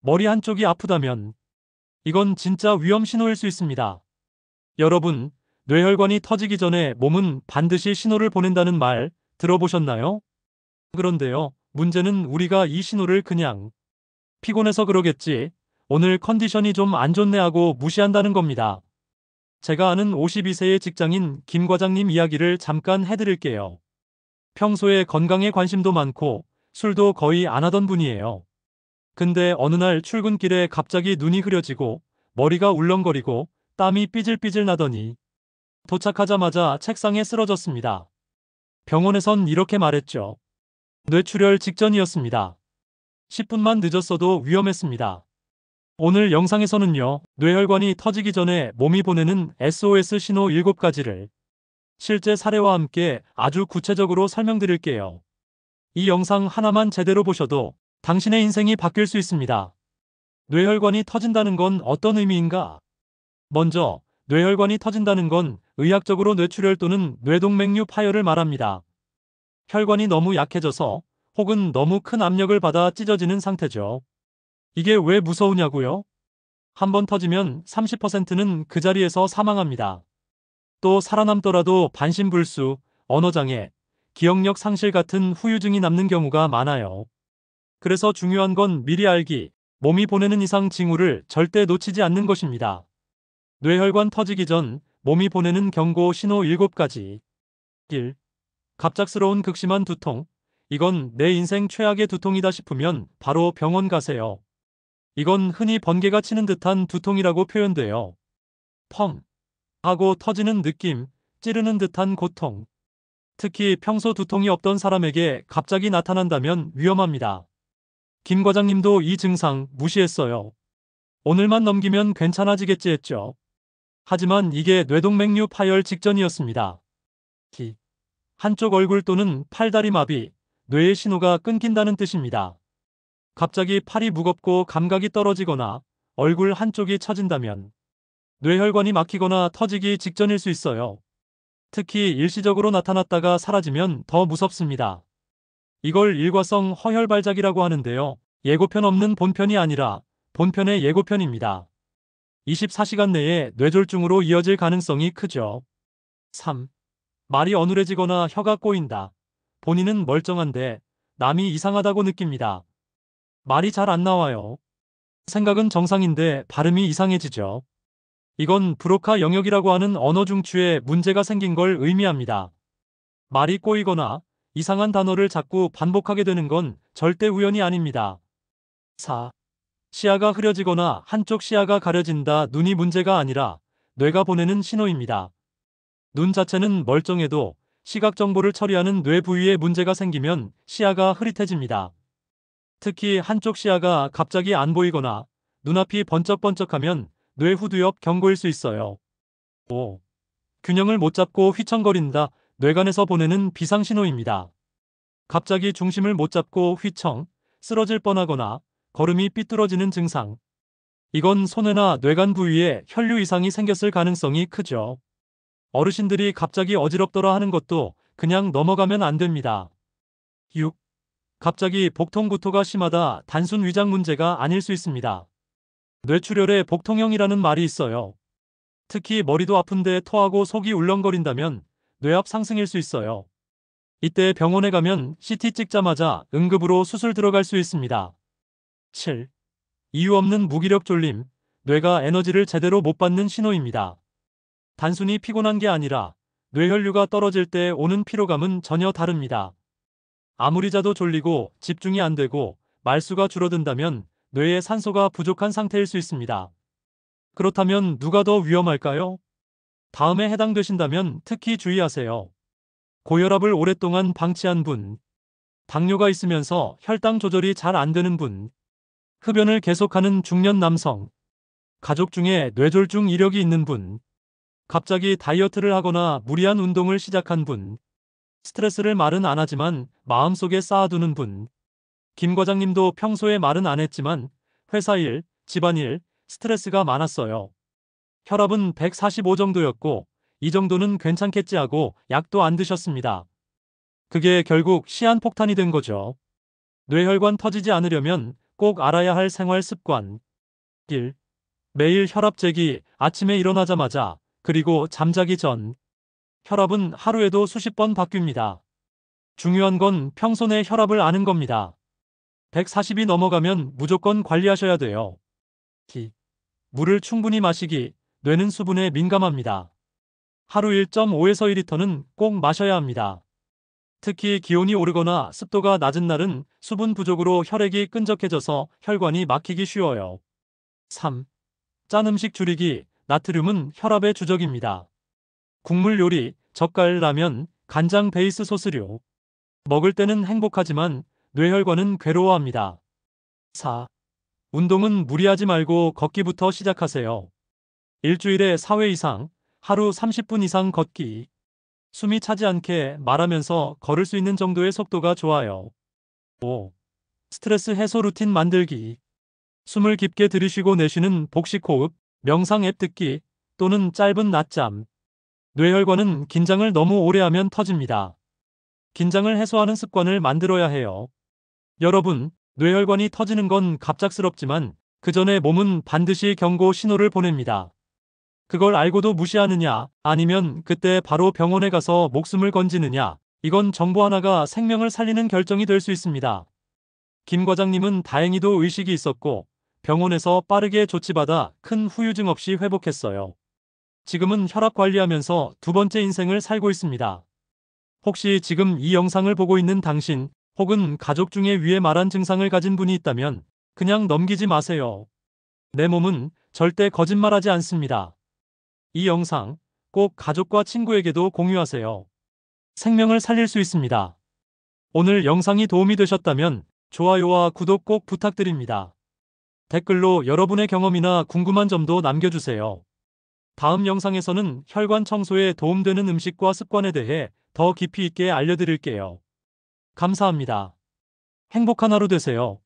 머리 한쪽이 아프다면 이건 진짜 위험 신호일 수 있습니다. 여러분, 뇌혈관이 터지기 전에 몸은 반드시 신호를 보낸다는 말 들어보셨나요? 그런데요, 문제는 우리가 이 신호를 그냥 피곤해서 그러겠지, 오늘 컨디션이 좀 안 좋네 하고 무시한다는 겁니다. 제가 아는 52세의 직장인 김 과장님 이야기를 잠깐 해드릴게요. 평소에 건강에 관심도 많고 술도 거의 안 하던 분이에요. 근데 어느 날 출근길에 갑자기 눈이 흐려지고 머리가 울렁거리고 땀이 삐질삐질 나더니 도착하자마자 책상에 쓰러졌습니다. 병원에선 이렇게 말했죠. 뇌출혈 직전이었습니다. 10분만 늦었어도 위험했습니다. 오늘 영상에서는요, 뇌혈관이 터지기 전에 몸이 보내는 SOS 신호 7가지를 실제 사례와 함께 아주 구체적으로 설명드릴게요. 이 영상 하나만 제대로 보셔도 당신의 인생이 바뀔 수 있습니다. 뇌혈관이 터진다는 건 어떤 의미인가? 먼저, 뇌혈관이 터진다는 건 의학적으로 뇌출혈 또는 뇌동맥류 파열을 말합니다. 혈관이 너무 약해져서 혹은 너무 큰 압력을 받아 찢어지는 상태죠. 이게 왜 무서우냐고요? 한번 터지면 30%는 그 자리에서 사망합니다. 또 살아남더라도 반신불수, 언어장애, 기억력 상실 같은 후유증이 남는 경우가 많아요. 그래서 중요한 건 미리 알기, 몸이 보내는 이상 징후를 절대 놓치지 않는 것입니다. 뇌혈관 터지기 전 몸이 보내는 경고 신호 7가지. 1. 갑작스러운 극심한 두통. 이건 내 인생 최악의 두통이다 싶으면 바로 병원 가세요. 이건 흔히 번개가 치는 듯한 두통이라고 표현돼요. 펑 하고 터지는 느낌, 찌르는 듯한 고통. 특히 평소 두통이 없던 사람에게 갑자기 나타난다면 위험합니다. 김 과장님도 이 증상 무시했어요. 오늘만 넘기면 괜찮아지겠지 했죠. 하지만 이게 뇌동맥류 파열 직전이었습니다. 한쪽 얼굴 또는 팔다리 마비, 뇌의 신호가 끊긴다는 뜻입니다. 갑자기 팔이 무겁고 감각이 떨어지거나 얼굴 한쪽이 처진다면 뇌혈관이 막히거나 터지기 직전일 수 있어요. 특히 일시적으로 나타났다가 사라지면 더 무섭습니다. 이걸 일과성 허혈발작이라고 하는데요. 예고편 없는 본편이 아니라 본편의 예고편입니다. 24시간 내에 뇌졸중으로 이어질 가능성이 크죠. 3. 말이 어눌해지거나 혀가 꼬인다. 본인은 멀쩡한데 남이 이상하다고 느낍니다. 말이 잘 안 나와요. 생각은 정상인데 발음이 이상해지죠. 이건 브로카 영역이라고 하는 언어 중추에 문제가 생긴 걸 의미합니다. 말이 꼬이거나 이상한 단어를 자꾸 반복하게 되는 건 절대 우연이 아닙니다. 4. 시야가 흐려지거나 한쪽 시야가 가려진다. 눈이 문제가 아니라 뇌가 보내는 신호입니다. 눈 자체는 멀쩡해도 시각 정보를 처리하는 뇌 부위에 문제가 생기면 시야가 흐릿해집니다. 특히 한쪽 시야가 갑자기 안 보이거나 눈앞이 번쩍번쩍하면 뇌 후두엽 경고일 수 있어요. 5. 균형을 못 잡고 휘청거린다. 뇌간에서 보내는 비상신호입니다. 갑자기 중심을 못 잡고 휘청, 쓰러질 뻔하거나 걸음이 삐뚤어지는 증상. 이건 손해나 뇌간 부위에 혈류 이상이 생겼을 가능성이 크죠. 어르신들이 갑자기 어지럽더라 하는 것도 그냥 넘어가면 안 됩니다. 6. 갑자기 복통 구토가 심하다. 단순 위장 문제가 아닐 수 있습니다. 뇌출혈에 복통형이라는 말이 있어요. 특히 머리도 아픈데 토하고 속이 울렁거린다면 뇌압 상승일 수 있어요. 이때 병원에 가면 CT 찍자마자 응급으로 수술 들어갈 수 있습니다. 7. 이유 없는 무기력 졸림. 뇌가 에너지를 제대로 못 받는 신호입니다. 단순히 피곤한 게 아니라 뇌혈류가 떨어질 때 오는 피로감은 전혀 다릅니다. 아무리 자도 졸리고 집중이 안 되고 말수가 줄어든다면 뇌에 산소가 부족한 상태일 수 있습니다. 그렇다면 누가 더 위험할까요? 다음에 해당되신다면 특히 주의하세요. 고혈압을 오랫동안 방치한 분, 당뇨가 있으면서 혈당 조절이 잘 안 되는 분, 흡연을 계속하는 중년 남성, 가족 중에 뇌졸중 이력이 있는 분, 갑자기 다이어트를 하거나 무리한 운동을 시작한 분, 스트레스를 말은 안 하지만 마음속에 쌓아두는 분. 김 과장님도 평소에 말은 안 했지만 회사 일, 집안일, 스트레스가 많았어요. 혈압은 145 정도였고 이 정도는 괜찮겠지 하고 약도 안 드셨습니다. 그게 결국 시한폭탄이 된 거죠. 뇌혈관 터지지 않으려면 꼭 알아야 할 생활 습관. 1. 매일 혈압 재기, 아침에 일어나자마자, 그리고 잠자기 전. 혈압은 하루에도 수십 번 바뀝니다. 중요한 건 평소 내 혈압을 아는 겁니다. 140이 넘어가면 무조건 관리하셔야 돼요. 2. 물을 충분히 마시기, 뇌는 수분에 민감합니다. 하루 1.5에서 2리터는 꼭 마셔야 합니다. 특히 기온이 오르거나 습도가 낮은 날은 수분 부족으로 혈액이 끈적해져서 혈관이 막히기 쉬워요. 3. 짠 음식 줄이기, 나트륨은 혈압의 주적입니다. 국물 요리, 젓갈 라면, 간장 베이스 소스류. 먹을 때는 행복하지만 뇌혈관은 괴로워합니다. 4. 운동은 무리하지 말고 걷기부터 시작하세요. 일주일에 4회 이상, 하루 30분 이상 걷기. 숨이 차지 않게 말하면서 걸을 수 있는 정도의 속도가 좋아요. 5. 스트레스 해소 루틴 만들기. 숨을 깊게 들이쉬고 내쉬는 복식 호흡, 명상 앱 듣기 또는 짧은 낮잠. 뇌혈관은 긴장을 너무 오래 하면 터집니다. 긴장을 해소하는 습관을 만들어야 해요. 여러분, 뇌혈관이 터지는 건 갑작스럽지만 그 전에 몸은 반드시 경고 신호를 보냅니다. 그걸 알고도 무시하느냐, 아니면 그때 바로 병원에 가서 목숨을 건지느냐, 이건 정보 하나가 생명을 살리는 결정이 될 수 있습니다. 김 과장님은 다행히도 의식이 있었고 병원에서 빠르게 조치받아 큰 후유증 없이 회복했어요. 지금은 혈압 관리하면서 두 번째 인생을 살고 있습니다. 혹시 지금 이 영상을 보고 있는 당신 혹은 가족 중에 위에 말한 증상을 가진 분이 있다면 그냥 넘기지 마세요. 내 몸은 절대 거짓말하지 않습니다. 이 영상 꼭 가족과 친구에게도 공유하세요. 생명을 살릴 수 있습니다. 오늘 영상이 도움이 되셨다면 좋아요와 구독 꼭 부탁드립니다. 댓글로 여러분의 경험이나 궁금한 점도 남겨주세요. 다음 영상에서는 혈관 청소에 도움되는 음식과 습관에 대해 더 깊이 있게 알려드릴게요. 감사합니다. 행복한 하루 되세요.